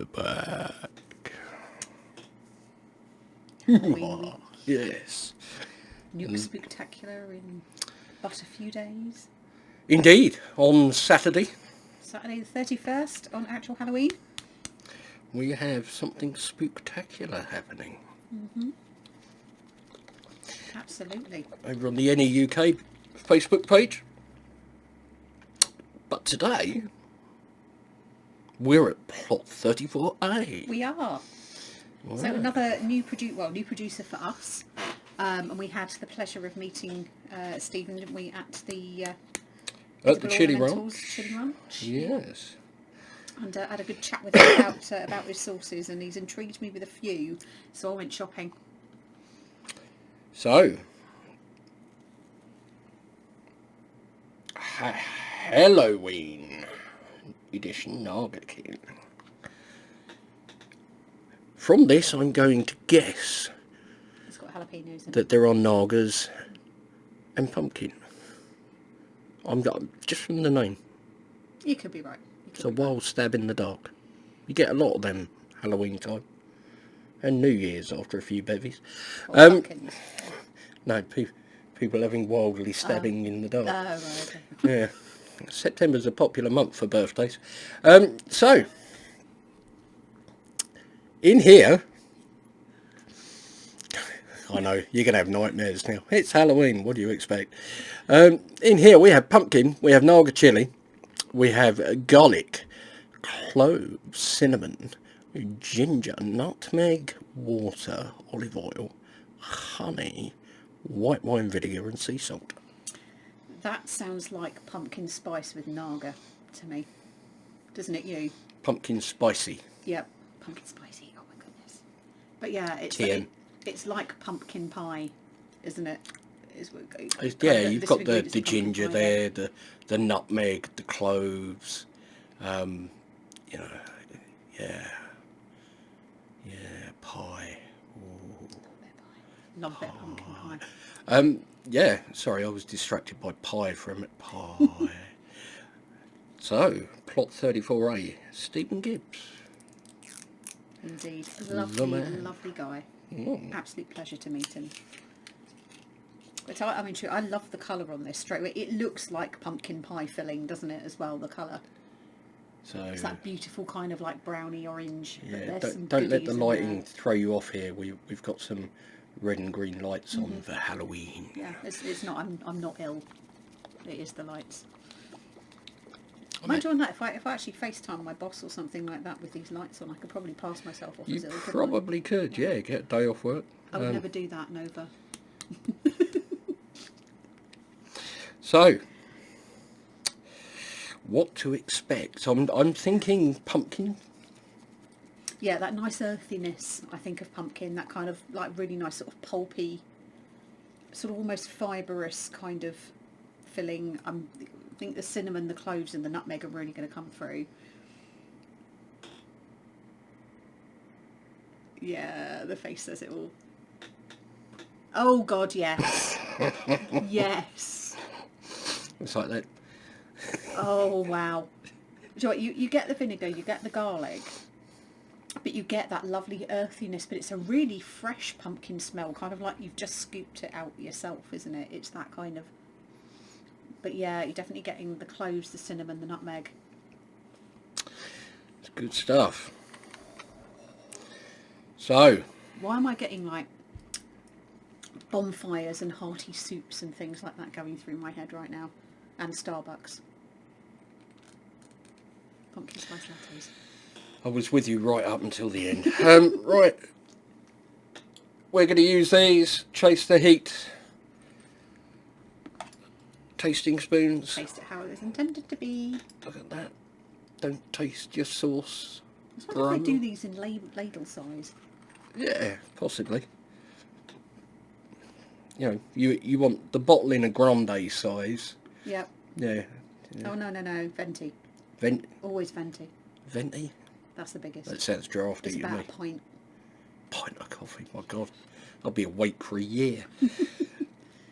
We're back. Halloween week. Yes. Nuke Spectacular in but a few days. Indeed. On Saturday, Saturday the 31st on actual Halloween. we have something spectacular happening. Absolutely. Over on the NE UK Facebook page. But today, we're at plot 34A. We are. Wow. So another new producer for us. And we had the pleasure of meeting Stephen, didn't we, at the Chilli Chilli Ranch. Yes. And had a good chat with him about his sauces, and he's intrigued me with a few, so I went shopping. So, Helloween Edition Naga-Kin. From this, I'm going to guess It's got jalapenos in it. that there are nagas and pumpkin. Just from the name. You could be right. It's a wild stab in the dark. You get a lot of them Halloween time. And New Year's after a few bevies. Pumpkins. No, people having wildly stabbing in the dark. Oh, right, okay. Yeah. September's a popular month for birthdays. So, in here, I know, you're going to have nightmares now. It's Halloween, what do you expect? In here we have pumpkin, we have Naga chili, we have garlic, cloves, cinnamon, ginger, nutmeg, water, olive oil, honey, white wine vinegar and sea salt. That sounds like pumpkin spice with naga to me. Doesn't it, you? Pumpkin spicy. Yep. Pumpkin spicy. Oh my goodness. But yeah, it's like pumpkin pie, isn't it? You've got the ginger there, the nutmeg, the cloves, pie. Ooh. Love a bit of pumpkin pie. Sorry, I was distracted by pie for a minute. Pie. So, plot 34A, Stephen Gibbs. Indeed. Lovely guy. Absolute pleasure to meet him. But I love the colour on this straight away. It looks like pumpkin pie filling, doesn't it, as well, the colour? So it's that beautiful kind of like browny orange. Yeah, don't let the lighting throw you off here. We've got some red and green lights on for Halloween. Yeah, it's not. I'm not ill. It is the lights. Mind you on that, if I actually FaceTime my boss or something like that with these lights on, I could probably pass myself off as ill. You probably could, yeah. Get a day off work. I would never do that, Nova. So, what to expect? I'm thinking pumpkin. Yeah, that nice earthiness, I think, of pumpkin. That kind of like really nice sort of pulpy, sort of almost fibrous kind of filling. I think the cinnamon, the cloves and the nutmeg are really going to come through. Yeah, the face says it all. Oh God, yes. Yes. It's like that. Oh wow. You get the vinegar, you get the garlic, but you get that lovely earthiness, but it's a really fresh pumpkin smell, kind of like you've just scooped it out yourself, isn't it? It's that kind of... But yeah, you're definitely getting the cloves, the cinnamon, the nutmeg. It's good stuff. So... Why am I getting like bonfires and hearty soups and things like that going through my head right now? And Starbucks. Pumpkin spice lattes. I was with you right up until the end. Right. We're going to use these. Chase the heat. Tasting spoons. Taste it how it was intended to be. Look at that. Don't taste your sauce. I wonder if they do these in ladle size. Yeah, possibly. You know, you want the bottle in a grande size. Yep. Yeah. Oh, no. Venti. Always venti. Venti? That's the biggest. That sounds drafty. It's about a pint. Pint of coffee, my God. I'll be awake for a year.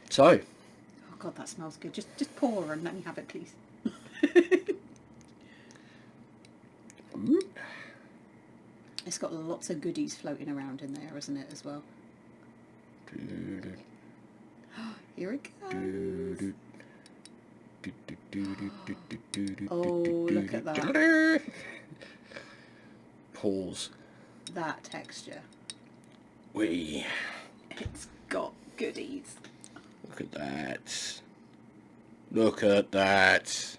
So. Oh, God, that smells good. Just pour and let me have it, please. It's got lots of goodies floating around in there, isn't it, as well? Here it goes. Oh, look at that. Pause. That texture. It's got goodies. Look at that. Look at that.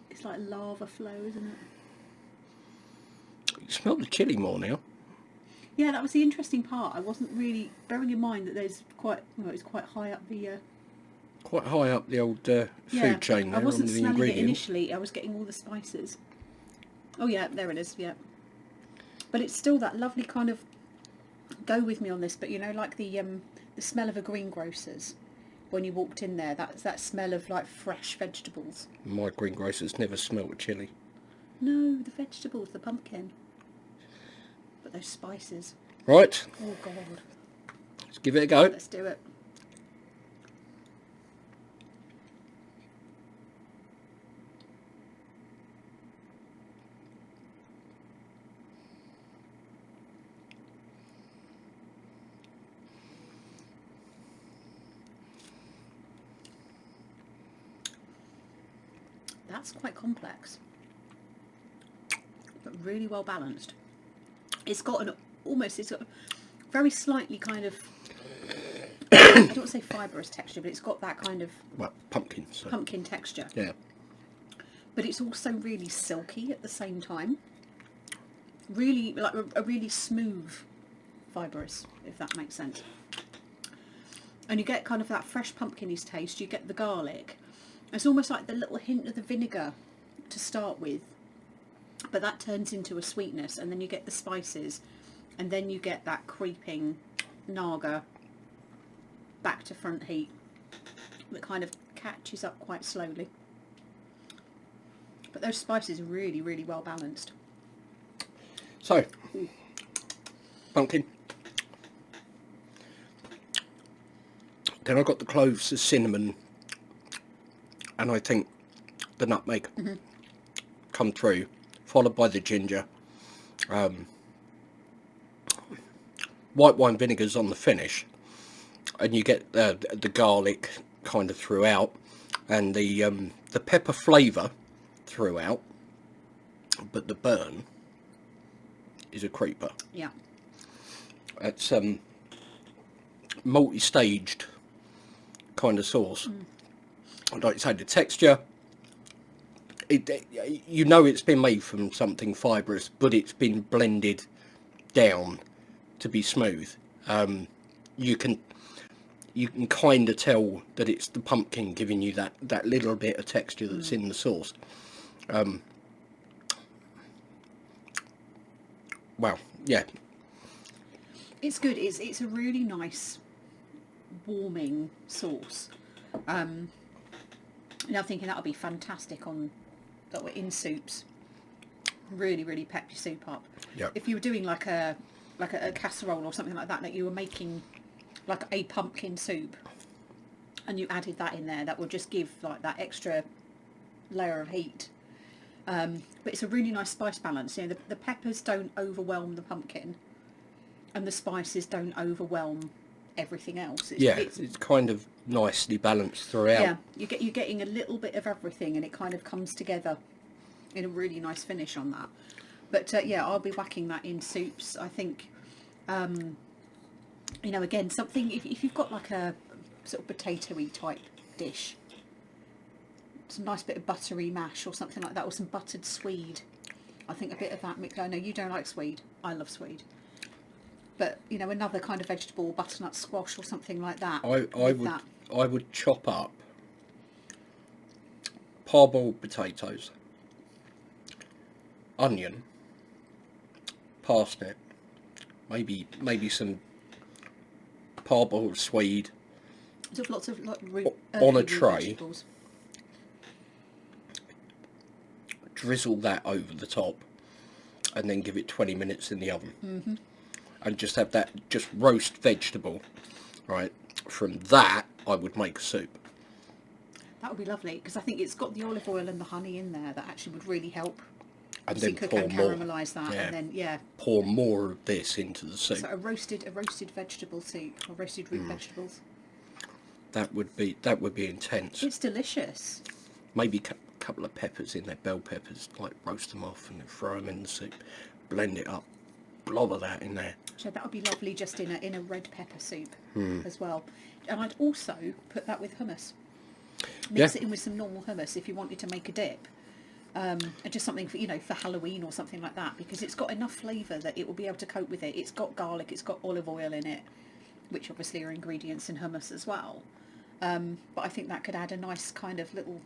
It's like lava flow, isn't it? You smell the chili more now. Yeah, that was the interesting part. I wasn't really bearing in mind that there's quite, well, it's quite high up the. Quite high up the old food chain there. I wasn't on the smelling ingredients. it initially. I was getting all the spices. Oh yeah, there it is. Yeah, but it's still that lovely kind of. Go with me on this, but you know, like the smell of a greengrocer's when you walked in there. That's that smell of like fresh vegetables. My greengrocers never smelled chili. No, the vegetables, the pumpkin. But those spices. Right. Oh God. Let's give it a go. Let's do it. That's quite complex, but really well balanced. It's got it's got very slightly kind of, I don't want to say fibrous texture, but it's got that kind of pumpkin. So. Pumpkin texture. Yeah. But it's also really silky at the same time. Really, like a really smooth fibrous, if that makes sense. And you get kind of that fresh pumpkin-y taste. You get the garlic. It's almost like the little hint of the vinegar to start with, but that turns into a sweetness, and then you get the spices, and then you get that creeping naga back to front heat that kind of catches up quite slowly. But those spices are really, really well balanced. So, pumpkin. Then I got the cloves, the cinnamon, and I think the nutmeg come through, followed by the ginger. White wine vinegar's on the finish, and you get the garlic kind of throughout, and the pepper flavour throughout, but the burn is a creeper. Yeah. It's multi-staged kind of sauce. Like you say, the texture, you know it's been made from something fibrous, but it's been blended down to be smooth. You can kind of tell that it's the pumpkin giving you that little bit of texture that's in the sauce. Wow, yeah. It's good. It's a really nice warming sauce. And I'm thinking that'll be fantastic in soups. Really, really pep your soup up. Yep. If you were doing like a casserole or something like that you were making like a pumpkin soup, and you added that in there, that would just give like that extra layer of heat. But it's a really nice spice balance. You know, the peppers don't overwhelm the pumpkin, and the spices don't overwhelm everything else. It's kind of nicely balanced throughout. Yeah, you're getting a little bit of everything, and it kind of comes together in a really nice finish on that. But yeah, I'll be whacking that in soups. I think, you know, again, something if you've got like a sort of potato-y type dish, some nice bit of buttery mash or something like that, or some buttered swede. I think a bit of that mixed. I know you don't like swede. I love swede. But you know, another kind of vegetable, butternut squash or something like that. I would chop up parboiled potatoes, onion, parsnip, maybe some parboiled swede Lots of like on a tray. Vegetables. Drizzle that over the top, and then give it 20 minutes in the oven. And just have that roast vegetable, right? From that, I would make a soup. That would be lovely, because I think it's got the olive oil and the honey in there that actually would really help And so then you cook pour and more. caramelise that, Yeah. and then Pour more of this into the soup. So a roasted vegetable soup, or roasted root vegetables. That would be intense. It's delicious. Maybe a couple of peppers in there, bell peppers, like roast them off and then throw them in the soup. Blend it up, blob of that in there. So that would be lovely just in a red pepper soup as well. And I'd also put that with hummus. Mix it in with some normal hummus if you wanted to make a dip. And just something for, for Halloween or something like that, because it's got enough flavour that it will be able to cope with it. It's got garlic, it's got olive oil in it, which obviously are ingredients in hummus as well. But I think that could add a nice kind of little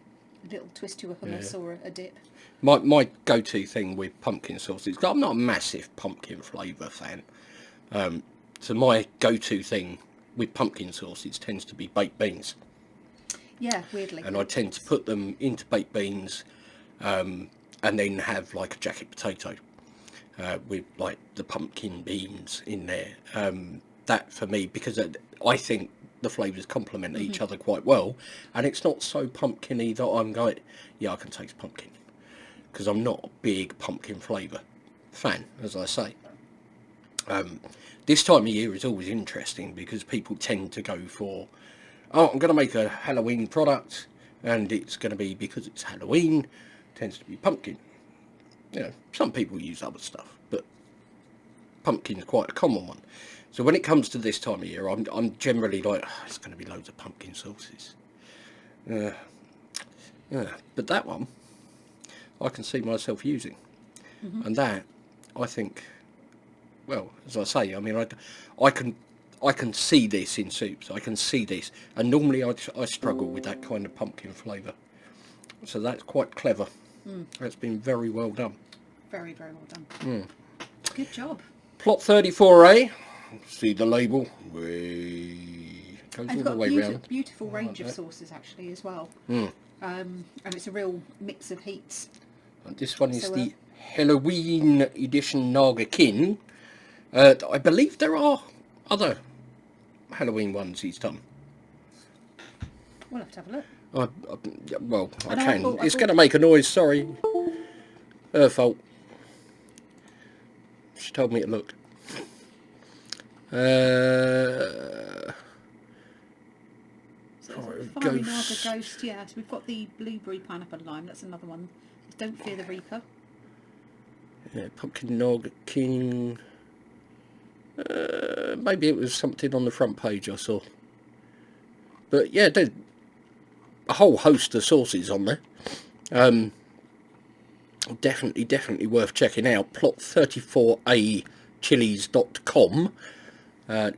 twist to a hummus or a dip. My go-to thing with pumpkin sauce is, I'm not a massive pumpkin flavour fan. So my go-to thing with pumpkin sauces tends to be baked beans. Yeah, weirdly. And I tend to put them into baked beans, and then have like a jacket potato with like the pumpkin beans in there. That for me, because I think the flavours complement each other quite well, and it's not so pumpkin-y that I'm going, yeah, I can taste pumpkin, because I'm not a big pumpkin flavour fan, as I say. This time of year is always interesting because people tend to go for, oh, I'm going to make a Halloween product, and it's going to be, because it's Halloween, tends to be pumpkin. Some people use other stuff, but pumpkin's quite a common one. So when it comes to this time of year, I'm generally like, oh, it's going to be loads of pumpkin sauces. But that one, I can see myself using. And that, I think, well, as I say, I mean, I can see this in soups. I can see this. And normally I struggle with that kind of pumpkin flavour. So that's quite clever. That's been very well done. Very, very well done. Good job. Plot 34A. See the label. It goes all the way round. Beautiful range of sauces actually as well. And it's a real mix of heats. And this one is the Helloween Edition Naga-Kin. I believe there are other Halloween ones he's done. We'll have to have a look. I can. It's going to make a noise, sorry. Her fault. She told me to look. So Fiery Naga Ghost, yeah. So we've got the blueberry, pineapple, lime. That's another one. Don't Fear the Reaper. Yeah, Pumpkin Naga-Kin. Maybe it was something on the front page I saw. But yeah, there's a whole host of sauces on there. Definitely worth checking out. Plot34A Chillies.com.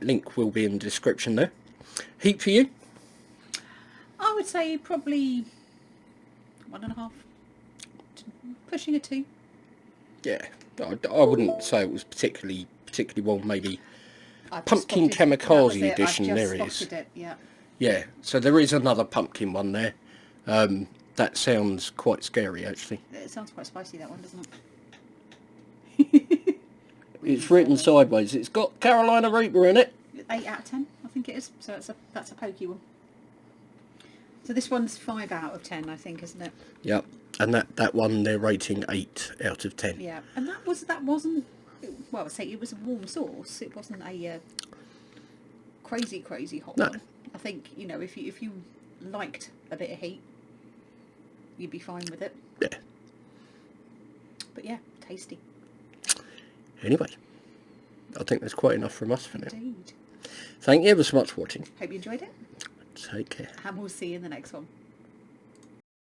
Link will be in the description there. Heat for you? I would say probably 1.5, pushing a 2. Yeah, I wouldn't say it was particularly well. Maybe Pumpkin Kamikaze Edition. There is. It, yeah. Yeah, so there is another pumpkin one there. That sounds quite scary, actually. It sounds quite spicy, that one, doesn't it? It's written sideways. It's got Carolina Reaper in it. 8 out of 10, I think it is. So that's a pokey one. So this one's 5 out of 10, I think, isn't it? Yep. And that one they're rating 8 out of 10. Yeah, and that wasn't. Well, I'd say it was a warm sauce. It wasn't a crazy hot one. I think if you liked a bit of heat, you'd be fine with it. Yeah. But yeah, tasty. Anyway, I think that's quite enough from us for now. Indeed. Thank you ever so much for watching. Hope you enjoyed it. Take care. And we'll see you in the next one.